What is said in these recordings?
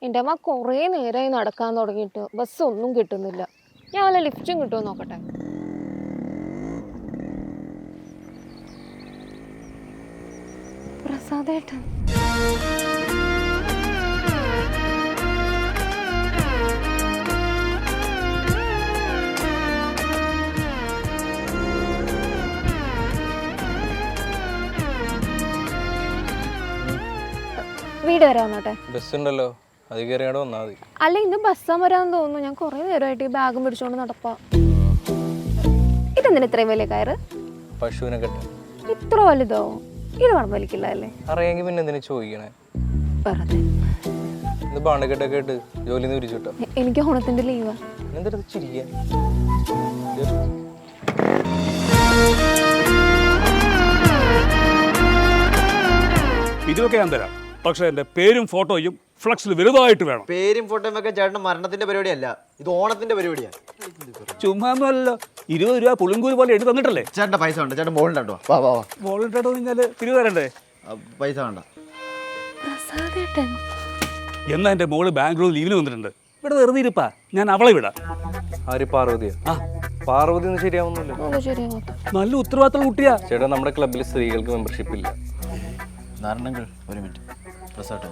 എൻ്റെ അമ്മ കുറേ നേരമായി നടക്കാൻ തുടങ്ങിയിട്ട് ബസ് ഒന്നും കിട്ടുന്നില്ല. ഞാൻ വല്ല ലിഫ്റ്റും കിട്ടുമോ നോക്കട്ടെ. പ്രസാദേട്ടൻ വീട് വരെ വന്നോട്ടെ. ബസ് ഉണ്ടല്ലോ, അത് കയറിയാണ്ട് വന്നാൽ മതി. അല്ല ഇന്ന് ബസ്സാൻ വരാൻ തോന്നുന്നു. ഞാൻ കുറേ നേരമായിട്ട് ഈ ബാഗും പിടിച്ചോണ്ട് നടപ്പാ. ഇതെന്തിനാ ഇത്രയും വലിയ കയറ്? പശുവിനെ കെട്ട. ഇത്ര വലുതോ? ഇത് പണം വലിക്കില്ല അല്ലേ? അറിയാമെങ്കിൽ പിന്നെ എന്തിനാ ചോദിക്കണേ? വെറുതെ. ഇത് ബാണ്ടക്കെട്ടൊക്കെ ഇട്ട് ജോലി വിരിച്ചു കിട്ടോ? എനിക്ക് ഓണത്തിന്റെ ലീവാ. എന്തെടുത്ത് ചിരിക്കാൻ? ഇതൊക്കെ ഞാൻ തരാം, പക്ഷെ എൻ്റെ പേരും ഫോട്ടോയും ഫ്ലക്സിൽ വലുതായിട്ട് വേണം. പേരും ഫോട്ടോയും ഒക്കെ ചേട്ടൻ മരണത്തിന്റെ പരിപാടിയല്ല, ഇത് ഓണത്തിന്റെ പരിപാടിയാണ്. ചുമ്മാ ഒന്നുമല്ലല്ലോ, 20 രൂപ പുളിങ്കൂലി പോലെ എഴുതി തന്നിട്ടല്ലേ. ചേട്ടൻ്റെ പൈസ വേണ്ട, ചേട്ടൻ ബോളിണ്ടോ? വാ വാ വാ. വോളണ്ടിയർ കഴിഞ്ഞാൽ തിരികെ തരണ്ടേ? പൈസ വേണ്ട. എന്നാ എൻ്റെ മോള് ബാംഗ്ലൂർ ലീവിന് വന്നിട്ടുണ്ട്. ഇവിടെ വെറുതെ ഇരിപ്പാ, ഞാൻ അവളെ വിടാം. ആര്? പാർവതിയാ? ആ, പാർവതി ഒന്നും ശരിയാവുന്നില്ല. നല്ല ഉത്തരവാദിത്തമുള്ള കുട്ടിയാ. ചേട്ടാ, നമ്മുടെ ക്ലബ്ബിൽ സ്ത്രീകൾക്ക് മെമ്പർഷിപ്പ് ഇല്ല. നാരണങ്ങൾ ഒരു മിനിറ്റ്. പ്രസാദ്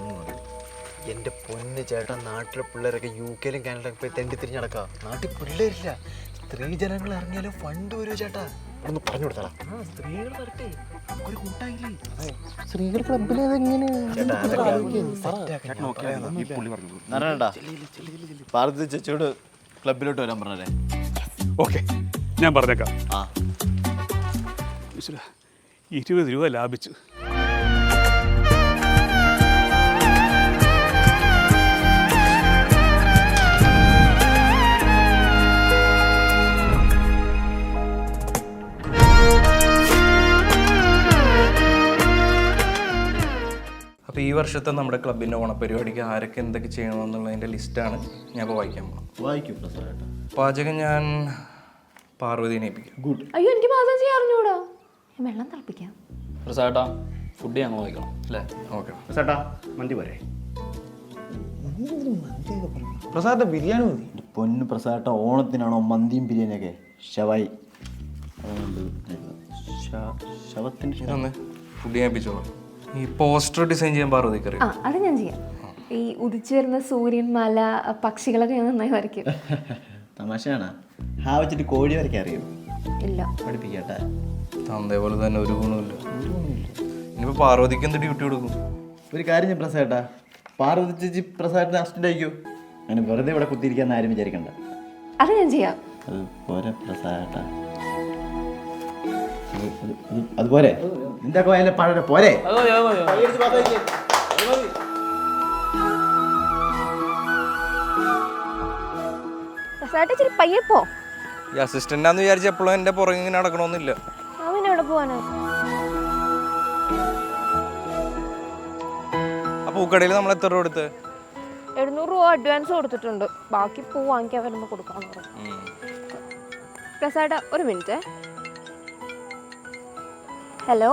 എൻ്റെ പൊന്ന് ചേട്ടൻ, നാട്ടിലെ പിള്ളേരൊക്കെ UK-ലും കാനഡയിലൊക്കെ പോയി തെണ്ടി തിരിഞ്ഞ് നടക്കാം. നാട്ടിൽ പിള്ളേരില്ല, സ്ത്രീ ജനങ്ങൾ ഇറങ്ങിയാലും ഫണ്ട് വരുമോ ചേട്ടാ? ഒന്ന് പറഞ്ഞു കൊടുത്താ. സ്ത്രീകൾ വരട്ടെ, നമുക്കൊരു കൂട്ടായില്ലേ? സ്ത്രീകൾ ക്ലബ്ബിലെങ്ങനെ? നാരായണ പാർവതി ചേച്ചിയോട് ക്ലബിലോട്ട് വരാൻ പറഞ്ഞേ. ഓക്കെ, ഞാൻ പറഞ്ഞേക്കാം. ആ 20 രൂപ ലാഭിച്ചു. അപ്പോൾ ഈ വർഷത്തെ നമ്മുടെ ക്ലബിൻ്റെ ഓണപരിപാടിക്ക് ആരൊക്കെ എന്തൊക്കെ ചെയ്യണമെന്നുള്ളതിൻ്റെ ലിസ്റ്റാണ് ഞാൻ ഇപ്പോൾ വായിക്കാൻ പോകുന്നത്. വായിക്കും പ്രസാദ്. പാചകം ഞാൻ പാർവതിനെ ഏൽപ്പിക്കാം. ഗുഡ്. അയ്യോ, എനിക്ക് പാചകം ചെയ്യാൻ അറിഞ്ഞൂടാ. ഞാൻ വെള്ളം തിളപ്പിക്കാം. പ്രസാദേട്ടാ, ഫുഡ് ഞങ്ങൾ വായിക്കണം അല്ലേ? ഓക്കെ. പ്രസാദാ മന്തി പോരെ? പ്രസാദ് ബിരിയാണി മതി. പൊന്ന് പ്രസാദ, ഓണത്തിനാണോ മന്തിയും ബിരിയാണിയൊക്കെ? ഷവായി ഇതൊന്ന് ഫുഡ് ഞാൻ ഏൽപ്പിച്ചോളാം. ഈ പോസ്റ്റർ ഡിസൈൻ ചെയ്യാൻ പാർവതിക്ക് അറിയാം? അത് ഞാൻ ചെയ്യാം. ഈ ഉദിച്ചു വരുന്ന സൂര്യൻ, മല, പക്ഷികളൊക്കെ ഞാൻ നന്നായി വരയ്ക്കും. തമാശയാണ്. ഹാ വെച്ചിട്ട് കോഴി വരയ്ക്കാൻ അറിയോ? ഇല്ല. പഠിപ്പിക്കട്ടെ. അതേപോലെ തന്നെ ഒരു ഗുണമില്ല. ഇനിയിപ്പോൾ പാർവതിക്ക് എന്ത് ഡ്യൂട്ടി കൊടുക്കും? ഒരു കാര്യം ഞാൻ പ്രസാദേട്ടാ, പാർവതി ചേച്ചി പ്രസാദിന്റെ അസിസ്റ്റന്റ് ആയിക്കോ. അങ്ങനെ വെറുതെ ഇവിടെ കുത്തിയിരിക്കാന്ന് ആരും വിചാരിക്കണ്ട. അത് ഞാൻ ചെയ്യാം. അത് പോരെ പ്രസാദേട്ടാ, അതുപോലെ നിന്റെ കോയലെ പഴയ പോരെ. ഇച്ചിരി പയ്യെ പോ. ഈ അസിസ്റ്റന്റാന്ന് വിചാരിച്ച എപ്പോഴും എൻ്റെ പുറകെ ഇങ്ങനെ നടക്കണമെന്നില്ല. അവൻ എവിടെ പോവാനോ? അപ്പോൾ പൂക്കടയിൽ നമ്മൾ എത്ര രൂപ കൊടുത്ത്? 700 രൂപ അഡ്വാൻസ് കൊടുത്തിട്ടുണ്ട്. ബാക്കി പൂ വാങ്ങിക്കാൻ വരുമ്പോൾ കൊടുക്കാന്ന് പറഞ്ഞു. പ്രസാദ ഒരു മിനിറ്റ്. Hello,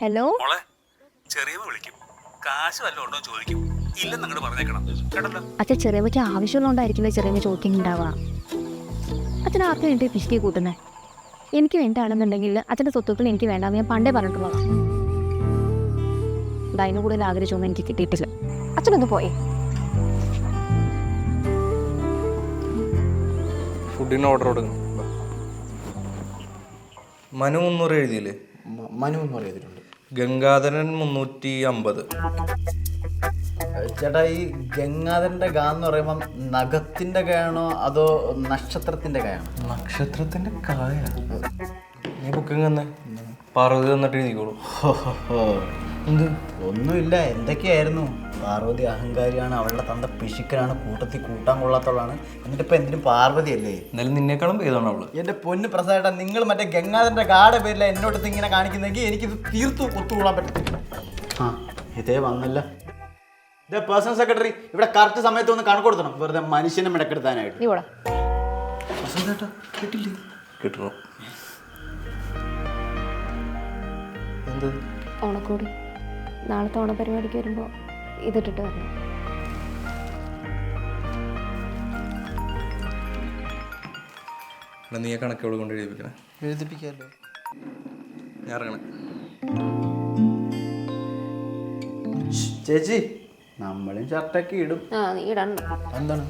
hello. ചെറിയ വിളിക്കും, കാശ് വല്ലതും ഉണ്ടോ ചോദിക്കും. ഇല്ലെന്ന് അങ്ങോട്ട് പറഞ്ഞേക്കണം കേട്ടല്ലോ. അച്ഛൻ ചെറിയമ്മയ്ക്ക് ആവശ്യമുള്ളതുകൊണ്ടായിരിക്കില്ല ചെറിയമ്മ ചോദിക്കുന്നുണ്ടാവുക. അച്ഛൻ ആർക്കും വേണ്ടി പിശുക്കി കൂട്ടുന്നത്? എനിക്ക് വേണ്ടാണെന്നുണ്ടെങ്കിൽ അച്ഛൻ്റെ സ്വത്തുക്കൾ എനിക്ക് വേണ്ടാന്ന് ഞാൻ പണ്ടേ പറഞ്ഞിട്ടുള്ളതാണ്. അതിന് കൂടുതൽ ആഗ്രഹിച്ചൊന്നും എനിക്ക് കിട്ടിയിട്ടില്ല. അച്ഛനൊന്ന് പോയി. ഫുഡിന് ഓർഡർ കൊടുക്കണം. മനു 300 എഴുതിയില്ലേ? മനു എന്ന് പറയത്തിട്ടുണ്ട്. ഗംഗാധരൻ 350. ചേട്ടാ, ഈ ഗംഗാധരന്റെ ഗ എന്ന് പറയുമ്പം നഖത്തിന്റെ കയാണോ അതോ നക്ഷത്രത്തിന്റെ കയാണോ? നക്ഷത്രത്തിന്റെ കായ. നീ ബുക്കിംഗ് തന്നെ പാർവതി തന്നിട്ട് എഴുതിക്കോളൂ. എന്ത്? ഒന്നുമില്ല. എന്തൊക്കെയായിരുന്നു? പാർവതി അഹങ്കാരിയാണ്, അവളുടെ തന്ത പിശുക്കനാണ്, കൂട്ടത്തിൽ കൂട്ടാൻ കൊള്ളാത്തവളാണ്. എന്നിട്ടിപ്പോൾ എന്തിനും പാർവതിയല്ലേ? എന്നാലും നിന്നേക്കാളും പേതാണ് അവള്. എൻ്റെ പൊന്ന് പ്രസാദേട്ടാ, നിങ്ങൾ മറ്റേ ഗംഗാധരന്റെ ഗാഢ പേരില്ല എന്നോടത്ത് ഇങ്ങനെ കാണിക്കുന്നെങ്കിൽ എനിക്കിത് തീർത്തു ഒത്തുകൂടാൻ പറ്റും. ആ ഇതേ വന്നല്ല. ഇതേ പേഴ്സണൽ സെക്രട്ടറി ഇവിടെ കറക്റ്റ് സമയത്ത് ഒന്ന് കണക്ക് കൊടുക്കണം, വെറുതെ മനുഷ്യനെ മിടക്കെടുത്താനായിട്ട്. പ്രസാദേട്ടാ കേട്ടില്ലേ? കിട്ടണം. എന്ത്? ഓണക്കോടി നാളത്തെ ഓണപരിപാടിക്ക് വരുമ്പോൾ ഇതിട്ടിട്ട് വരണം. നീ ആ കണക്കോട് കൊണ്ട് എഴുതിപ്പിക്കണേ. എഴുതിപ്പിക്കാമല്ലോ. ഞാൻ ഇറങ്ങണേ. ചേച്ചി നമ്മളും ഷർട്ടൊക്കെ ഇടും. നീ ഇടണ്ട. എന്താണ്?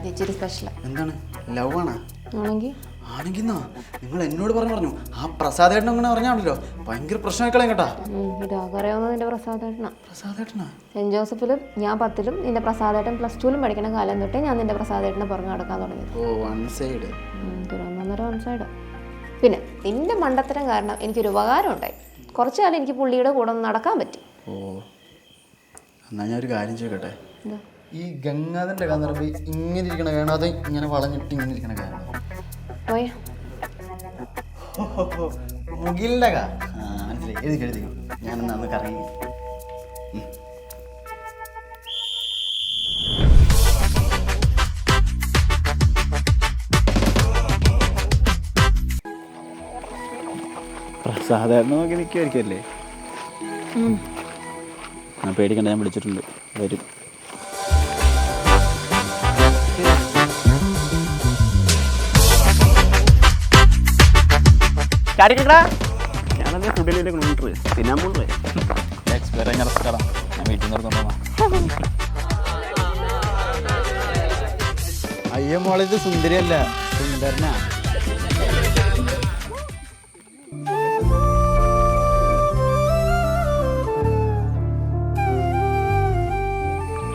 ഇച്ചിരി സ്പെഷ്യലാണ്. എന്താണ്? ലവ് ആണോ? ആണെങ്കിൽ ആണെങ്കിന്നാ നിങ്ങൾ എന്നോട് പറഞ്ഞു ആ പ്രസാദേട്ടൻ അങ്ങനെ പറഞ്ഞാണല്ലോ ഭയങ്കര പ്രശ്നമായിക്കളയും കേട്ടാ. ഇതാകറിയാവുന്ന നിന്റെ പ്രസാദേട്ടനാ. പ്രസാദേട്ടനാ? സെൻറ് ജോസഫിലും ഞാൻ 10ലും നിന്റെ പ്രസാദേട്ടൻ +2ലും പഠിക്കുന്ന കാലം തൊട്ടേ ഞാൻ നിന്റെ പ്രസാദേട്ടനെ പുറകെ നടക്കാൻ തുടങ്ങിയത്. ഓ one side. Thiruvananthapuram one side. പിന്നെ നിന്റെ മണ്ടത്തരം കാരണം എനിക്കൊരു ഉപകാരം ഉണ്ടായി. കുറച്ചു കാലം എനിക്ക് പുള്ളിയുടെ കൂടെ ഒന്ന് നടക്കാൻ പറ്റി. ഓ എന്നാ ഞാൻ ഒരു കാര്യം ചോദിക്കട്ടെ. എന്താ? ഈ ഗംഗാധരൻ്റെ കഥ ഇങ്ങനെ ഇരിക്കണ കാണാം, അത് ഇങ്ങനെ വളഞ്ഞിട്ട് ഇങ്ങനെ ഇരിക്കണ കാണാം. പോയാ മുകിലിൻ്റെ കാ മനസ്സിലായി. എഴുതിക്കോ ഞാനെന്നാ അന്ന് കറങ്ങി. പ്രസാദേട്ടനെ നോക്കി നിൽക്കുമായിരിക്കുമല്ലേ? ഞാൻ പേടിക്കണ്ട, ഞാൻ വിളിച്ചിട്ടുണ്ട്, വരും. ഞാനതേ ഫുഡിലേക്ക് കൊണ്ടുപോയി തിന്നാൻ പോകണ്ടേ? എക്സ്പയർ കഴിഞ്ഞ റെസ്റ്റോറാ ഞാൻ വീട്ടിൽ നിന്ന് കൊണ്ടുപോകാം. അയ്യോ മോളെ, ഇത് സുന്ദരിയല്ല, സുന്ദരനാ.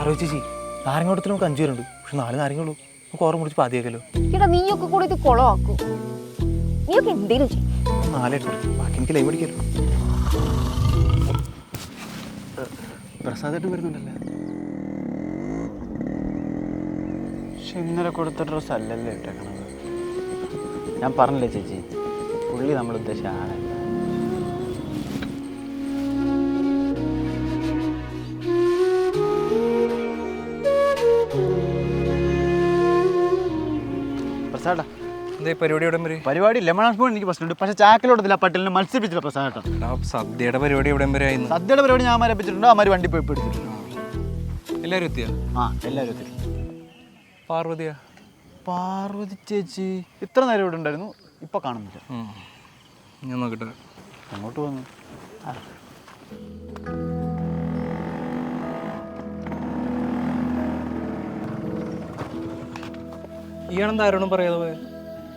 അറിയോ ചേച്ചി, നാരങ്ങോട്ടത്തിൽ നമുക്ക് 5 പേരുണ്ട്, പക്ഷെ 4 നാരങ്ങളുള്ളൂ. നമുക്ക് ഓർമ്മ മുടിച്ച് പാതിയാക്കല്ലോ. ചേട്ടാ നീയൊക്കെ കൂടെ ഇത് കുളമാക്കും. നീയൊക്കെ എന്തേലും ചെയ്യും. 4 എടുത്തു, ബാക്കി എനിക്ക് ലൈവ് അടിക്കാലോ. പ്രസാദേട്ടൻ വരുന്നുണ്ടല്ലേ? പക്ഷെ ഇന്നലെ കൊടുത്ത ഡ്രസ്സ് അല്ലല്ലോ ഇട്ടേക്കണത്. ഞാൻ പറഞ്ഞില്ലേ ചേച്ചി, പുള്ളി നമ്മൾ ഉദ്ദേശിച്ച ആളല്ല. പ്രസാദാ, എന്തേ പരിപാടി എവിടെയും വരെ? പരിപാടി ലെമൺ സ്പൂൺ എനിക്ക് പ്രശ്നമുണ്ട്, പക്ഷെ ചാക്കിലോട്ടത്തില്ല പട്ടിലിനെ മത്സരിപ്പിച്ചില്ല പ്രസാദേട്ടാ. സദ്യയുടെ പരിപാടി എവിടെയും വരെ ആയിരുന്നു? സദ്യയുടെ പരിപാടി ഞാൻ മരപ്പിച്ചിട്ടുണ്ട്, അമ്മ വണ്ടി പോയി പിടിച്ചിട്ടുണ്ട്. എല്ലാവരും എത്തിയാ? ആ എല്ലാവരും എത്തി. പാർവതിയാ? പാർവതി ചേച്ചി ഇത്ര നേരം ഇവിടെ ഉണ്ടായിരുന്നു, ഇപ്പൊ കാണുന്നില്ല. ഞാൻ നോക്കട്ടെ. അങ്ങോട്ട് വന്നു. ഈയാണെന്താ ആരോടും പറയാതെ പോയത്?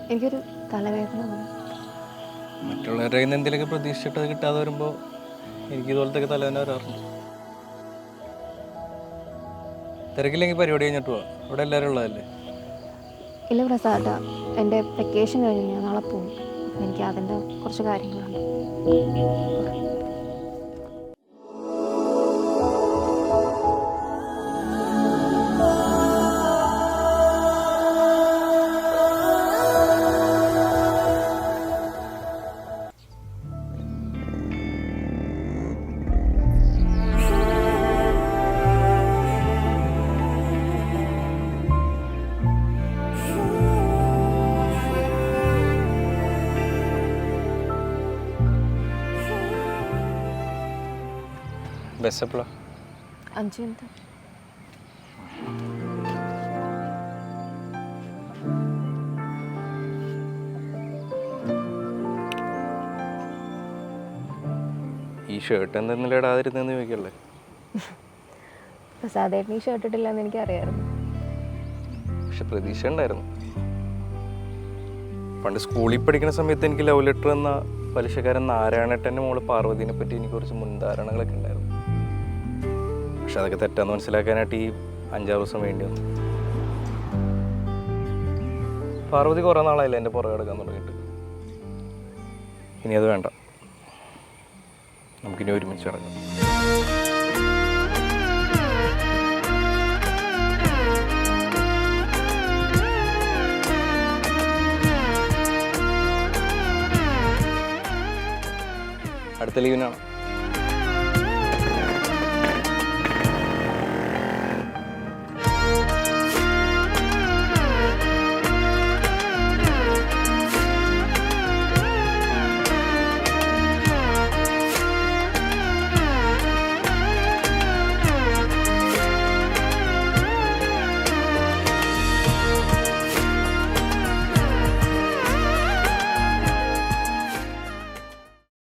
എനിക്കൊരു തലവേദന പോലെ. മറ്റുള്ളവരുടെ കയ്യിൽ നിന്ന് എന്തെങ്കിലുമൊക്കെ പ്രതീക്ഷിച്ചിട്ട് കിട്ടാതെ വരുമ്പോൾ എനിക്ക് ഇതുപോലത്തെ തലവേദന വരാറുണ്ട്. തിരക്കില്ലെങ്കിൽ പരിപാടി കഴിഞ്ഞിട്ട് പോവാം, ഇവിടെ എല്ലാവരും ഉള്ളതല്ലേ. ഇല്ല പ്രസാദ, എൻ്റെ വെക്കേഷൻ കഴിഞ്ഞ് ഞാൻ നാളെ പോകും. എനിക്ക് അതിൻ്റെ കുറച്ച് കാര്യങ്ങളുണ്ട്. ബസ് എപ്പോഴാ? 5 മിനിറ്റ്. ഈ ഷർട്ട് എന്തെങ്കിലും ഇടാതിരുന്നെന്ന് ചോദിക്കല്ലേ? പ്രസാദേട്ടൻ ഈ ഷർട്ട് ഇട്ടില്ല എന്ന് എനിക്കറിയായിരുന്നു. പക്ഷെ പ്രതീക്ഷ ഉണ്ടായിരുന്നു. പണ്ട് സ്കൂളിൽ പഠിക്കുന്ന സമയത്ത് എനിക്ക് ലവ് ലെറ്റർ എന്ന പലിശക്കാരൻ നാരായണേട്ടൻ്റെ മോള് പാർവതിനെ പറ്റി എനിക്ക് കുറച്ച് മുൻധാരണകളൊക്കെ ഉണ്ടായിരുന്നു. പക്ഷെ അതൊക്കെ തെറ്റാന്ന് മനസ്സിലാക്കാനായിട്ട് ഈ 5-6 ദിവസം വേണ്ടി വന്നു. പാർവതി കുറേ നാളായില്ല എൻ്റെ പുറകെ കിടക്കാൻ തുടങ്ങിയിട്ട്. ഇനി അത് വേണ്ട, നമുക്കിനി ഒരുമിച്ച് കിടക്കാം. അടുത്ത ലീവിനാണ്.